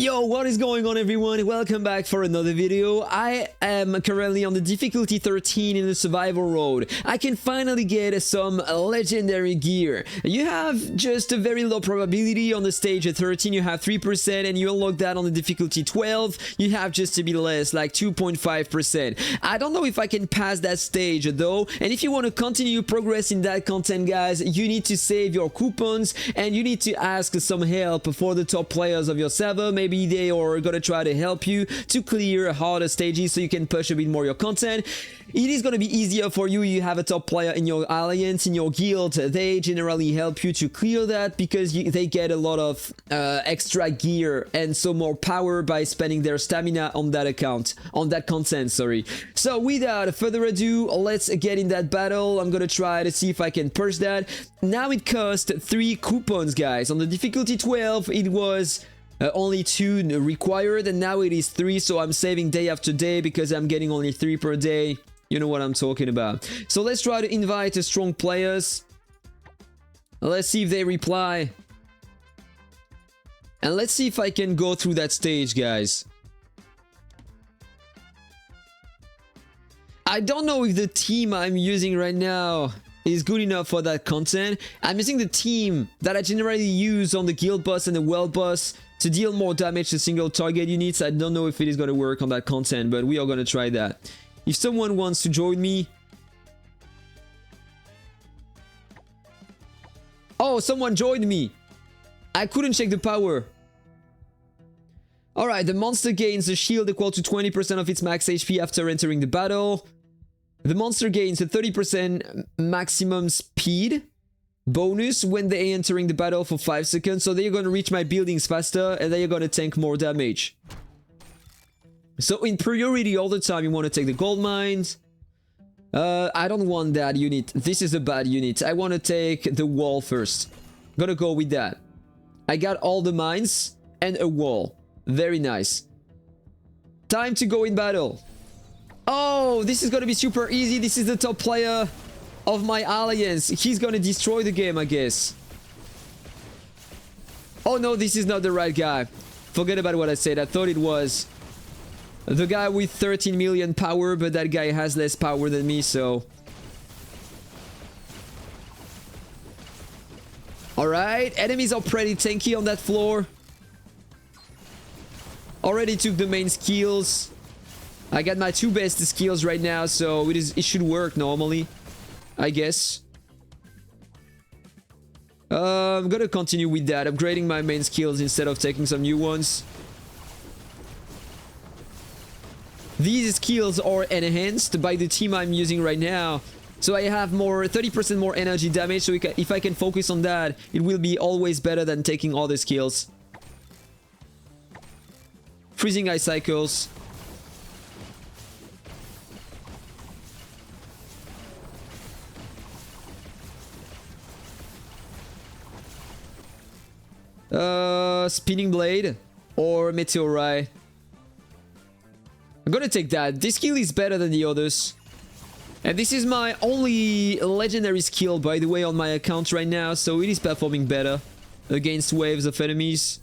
Yo, what is going on everyone? Welcome back for another video. I am currently on the difficulty 13 in the survival road. I can finally get some legendary gear. You have just a very low probability on the stage at 13, you have 3%, and you unlock that on the difficulty 12, you have just a bit less, like 2.5%. I don't know if I can pass that stage though, and if you want to continue progressing that content, guys, you need to save your coupons and you need to ask some help for the top players of your server. Maybe they are gonna try to help you to clear harder stages so you can push a bit more your content. It is gonna be easier for you. You have a top player in your alliance, in your guild. They generally help you to clear that because they get a lot of extra gear and so more power by spending their stamina on that account, on that content, sorry. So without further ado, let's get in that battle. I'm gonna try to see if I can push that. Now it cost 3 coupons, guys. On the difficulty 12, it was only 2 required, and now it is 3, so I'm saving day after day because I'm getting only 3 per day. You know what I'm talking about. So let's try to invite strong players. Let's see if they reply. And let's see if I can go through that stage, guys. I don't know if the team I'm using right now is good enough for that content. I'm using the team that I generally use on the guild boss and the world boss to deal more damage to single target units. I don't know if it is going to work on that content, but we are going to try that. If someone wants to join me... Oh, someone joined me! I couldn't check the power. Alright, the monster gains a shield equal to 20% of its max HP after entering the battle. The monster gains a 30% maximum speed bonus when they entering the battle for 5 seconds. So they're going to reach my buildings faster and they're going to tank more damage. So in priority all the time you want to take the gold mines. I don't want that unit. This is a bad unit. I want to take the wall first. Gonna go with that. I got all the mines and a wall. Very nice. Time to go in battle. Oh, this is gonna be super easy. This is the top player of my alliance. He's gonna destroy the game, I guess. Oh no, this is not the right guy. Forget about what I said. I thought it was the guy with 13 million power, but that guy has less power than me, so... Alright, enemies are pretty tanky on that floor. Already took the main skills. I got my 2 best skills right now, so it should work normally, I guess. I'm gonna continue with that, upgrading my main skills instead of taking some new ones. These skills are enhanced by the team I'm using right now. So I have more 30% more energy damage, so if I can focus on that, it will be always better than taking all the skills. Freezing ice cycles. Spinning blade or meteorite. I'm gonna take that. This skill is better than the others. And this is my only legendary skill, by the way, on my account right now, so it is performing better against waves of enemies.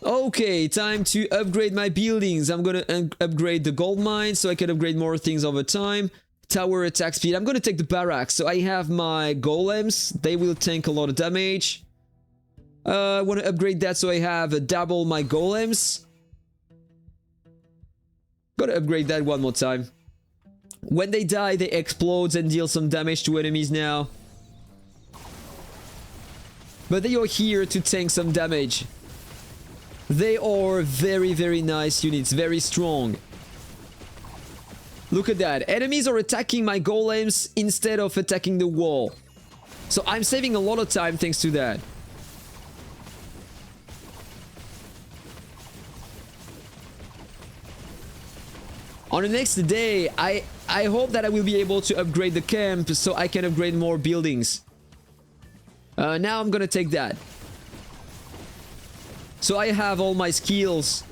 Okay, time to upgrade my buildings. I'm gonna upgrade the gold mine so I can upgrade more things over time. Tower attack speed. I'm gonna take the barracks. So I have my golems. They will tank a lot of damage. I want to upgrade that so I have double my golems. Gotta upgrade that one more time. When they die, they explode and deal some damage to enemies now. But they are here to tank some damage. They are very, very nice units, very strong. Look at that. Enemies are attacking my golems instead of attacking the wall. So I'm saving a lot of time thanks to that. On the next day, I hope that I will be able to upgrade the camp so I can upgrade more buildings. Now I'm gonna take that. So I have all my skills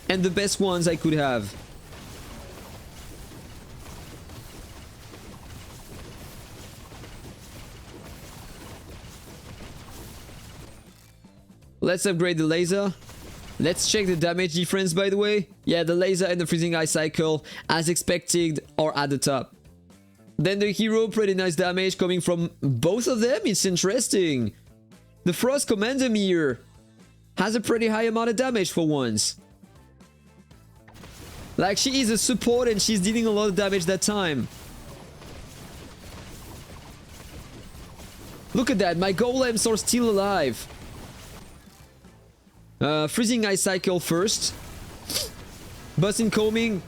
and the best ones I could have. Let's upgrade the laser. Let's check the damage difference, by the way. Yeah, the laser and the freezing ice cycle, as expected, are at the top. Then the hero, pretty nice damage coming from both of them. It's interesting. The Frost Commander here has a pretty high amount of damage for once. Like, she is a support and she's dealing a lot of damage that time. Look at that, my golems are still alive. Freezing ice cycle first. Boss incoming.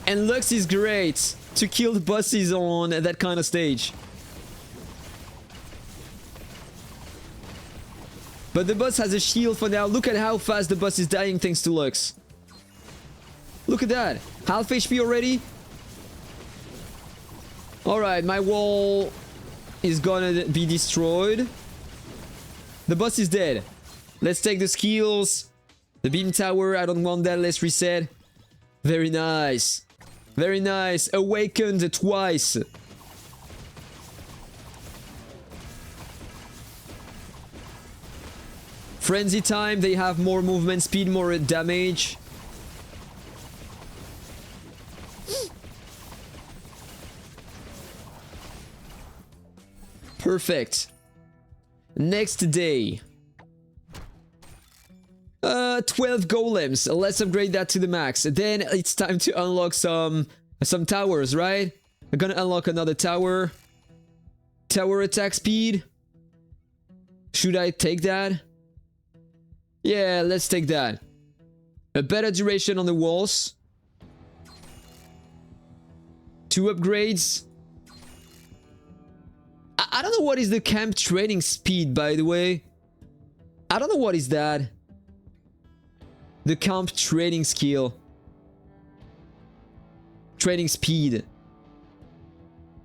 And Lux is great to kill the bosses on that kind of stage. But the boss has a shield for now. Look at how fast the boss is dying thanks to Lux. Look at that. Half HP already. Alright, my wall is gonna be destroyed. The boss is dead. Let's take the skills. The beam tower, I don't want that. Let's reset. Very nice. Very nice. Awakened twice. Frenzy time, they have more movement speed, more damage. Perfect. Next day. 12 golems. Let's upgrade that to the max. Then it's time to unlock some towers, right? I'm gonna unlock another tower. Tower attack speed. Should I take that? Yeah, let's take that. A better duration on the walls. 2 upgrades. I don't know what is the camp training speed, by the way. I don't know what is that. The camp training skill. Training speed.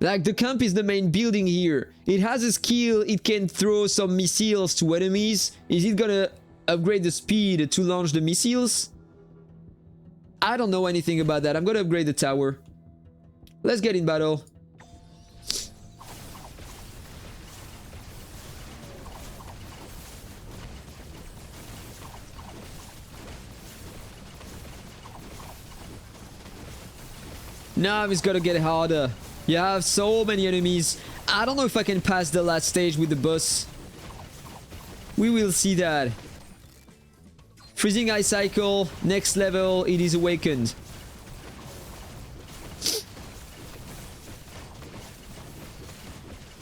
Like, the camp is the main building here. It has a skill, it can throw some missiles to enemies. Is it gonna upgrade the speed to launch the missiles? I don't know anything about that. I'm gonna upgrade the tower. Let's get in battle. Now it's gonna get harder. You have so many enemies. I don't know if I can pass the last stage with the boss. We will see that. Freezing ice cycle, next level, it is awakened.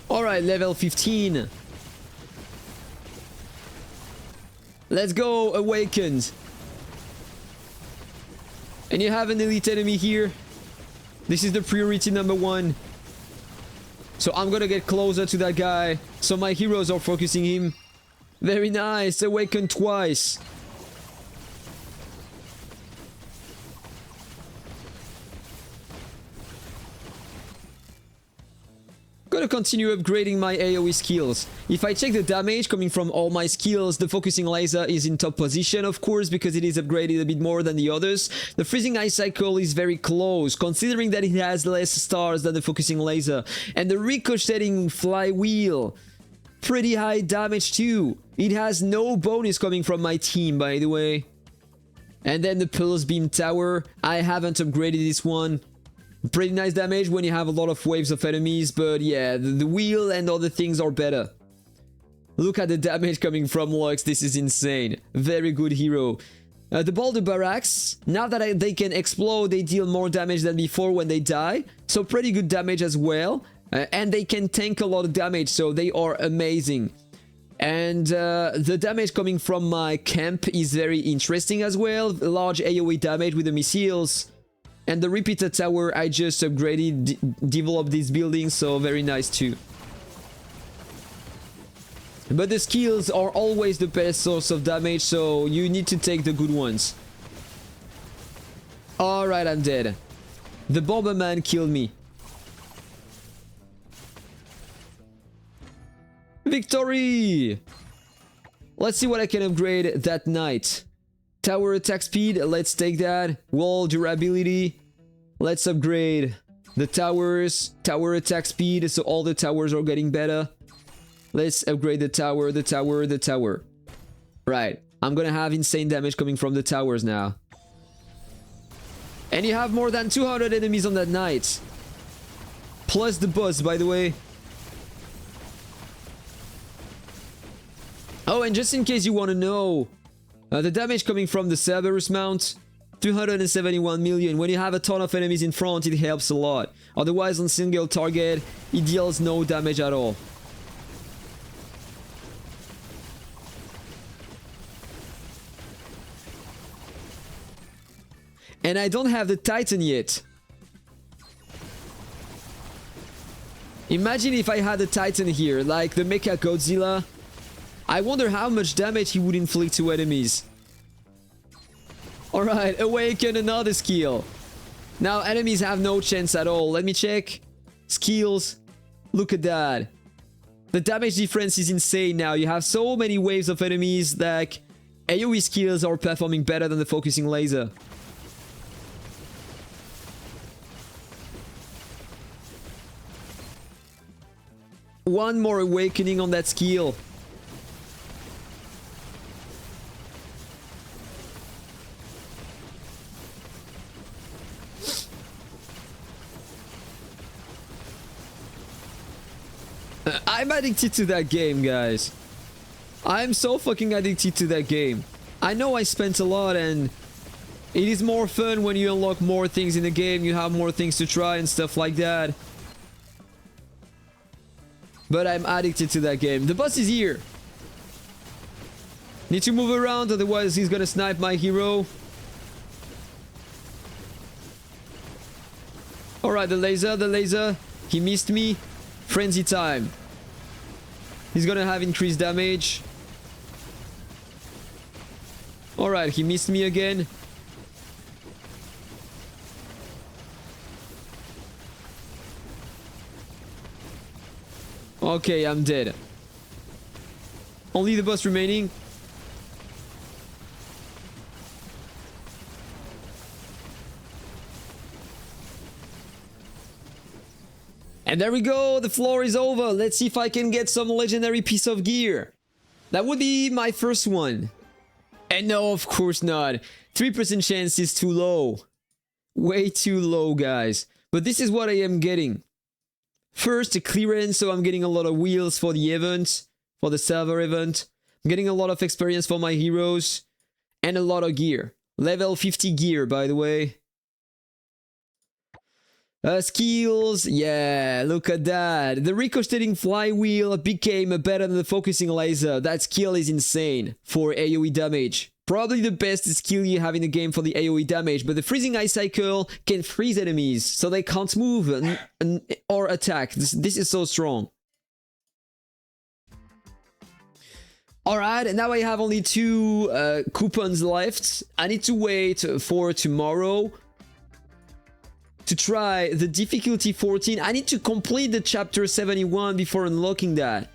Alright, level 15. Let's go, awakened. And you have an elite enemy here. This is the priority number 1. So I'm gonna get closer to that guy. So my heroes are focusing him. Very nice, awakened twice. Gonna continue upgrading my AoE skills. If I check the damage coming from all my skills, the focusing laser is in top position, of course, because it is upgraded a bit more than the others. The freezing ice cycle is very close, considering that it has less stars than the focusing laser. And the ricocheting flywheel, pretty high damage too. It has no bonus coming from my team, by the way. And then the pulse beam tower, I haven't upgraded this one. Pretty nice damage when you have a lot of waves of enemies, but yeah, the wheel and other things are better. Look at the damage coming from Lux, this is insane. Very good hero. The boulder barracks, now that they can explode, they deal more damage than before when they die. So pretty good damage as well. And they can tank a lot of damage, so they are amazing. And the damage coming from my camp is very interesting as well. Large AoE damage with the missiles. And the repeater tower, I just upgraded, developed this building, so very nice too. But the skills are always the best source of damage, so you need to take the good ones. Alright, I'm dead. The Bomberman killed me. Victory! Let's see what I can upgrade that night. Tower attack speed, let's take that. Wall durability. Let's upgrade the towers. Tower attack speed, so all the towers are getting better. Let's upgrade the tower, the tower, the tower. Right. I'm gonna have insane damage coming from the towers now. And you have more than 200 enemies on that night. Plus the boss, by the way. Oh, and just in case you want to know, the damage coming from the Cerberus mount, 271 million. When you have a ton of enemies in front, it helps a lot. Otherwise, on single target, it deals no damage at all. And I don't have the Titan yet. Imagine if I had a Titan here, like the Mecha Godzilla. I wonder how much damage he would inflict to enemies. Alright, awaken another skill. Now enemies have no chance at all. Let me check. Skills. Look at that. The damage difference is insane now. You have so many waves of enemies that AoE skills are performing better than the focusing laser. One more awakening on that skill. I'm addicted to that game, guys. I'm so fucking addicted to that game. I know I spent a lot, and it is more fun when you unlock more things in the game, you have more things to try and stuff like that. But I'm addicted to that game. The boss is here. Need to move around, otherwise he's gonna snipe my hero. Alright, the laser. He missed me. Frenzy time. He's gonna have increased damage. Alright, he missed me again. Okay, I'm dead. Only the boss remaining. And there we go, the floor is over. Let's see if I can get some legendary piece of gear. That would be my first one. And no, of course not. 3% chance is too low. Way too low, guys. But this is what I am getting. First, a clearance, so I'm getting a lot of wheels for the event, for the server event. I'm getting a lot of experience for my heroes, and a lot of gear. Level 50 gear, by the way. Skills, yeah, look at that. The ricocheting flywheel became better than the focusing laser. That skill is insane for AoE damage. Probably the best skill you have in the game for the AoE damage, but the freezing ice cycle can freeze enemies, so they can't move or attack. This is so strong. Alright, and now I have only 2 coupons left. I need to wait for tomorrow to try the difficulty 14. I need to complete the chapter 71 before unlocking that.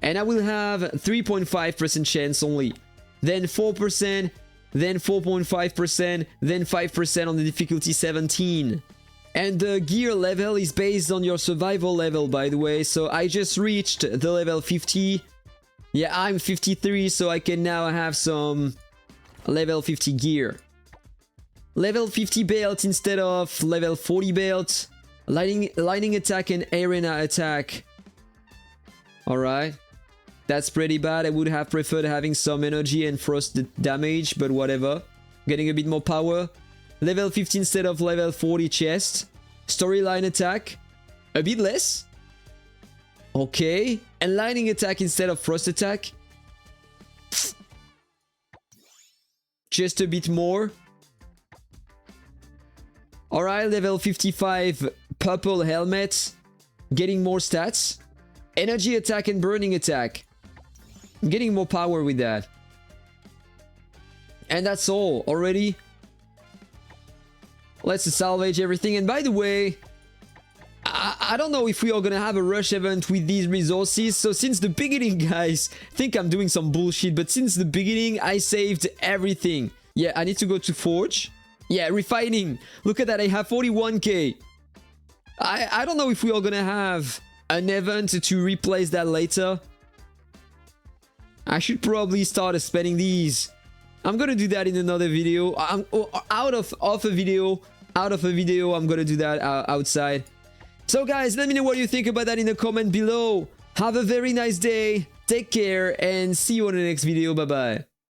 And I will have 3.5% chance only. Then 4%, then 4.5%, then 5% on the difficulty 17. And the gear level is based on your survival level, by the way. So I just reached the level 50. Yeah, I'm 53, so I can now have some level 50 gear. Level 50 belt instead of level 40 belt. Lightning attack and arena attack. Alright. That's pretty bad. I would have preferred having some energy and frost damage, but whatever. Getting a bit more power. Level 50 instead of level 40 chest. Storyline attack. A bit less. Okay. And lightning attack instead of frost attack. Just a bit more. Alright, level 55 purple helmet. Getting more stats. Energy attack and burning attack. Getting more power with that. And that's all already. Let's salvage everything. And by the way, I don't know if we are gonna have a rush event with these resources. So since the beginning, guys, I think I'm doing some bullshit, but since the beginning, I saved everything. Yeah, I need to go to Forge. Yeah, refining. Look at that, I have 41k. I don't know if we are gonna have an event to replace that later. I should probably start spending these. I'm gonna do that in another video. Out of a video, I'm gonna do that outside. So guys, let me know what you think about that in the comment below. Have a very nice day. Take care and see you on the next video. Bye bye.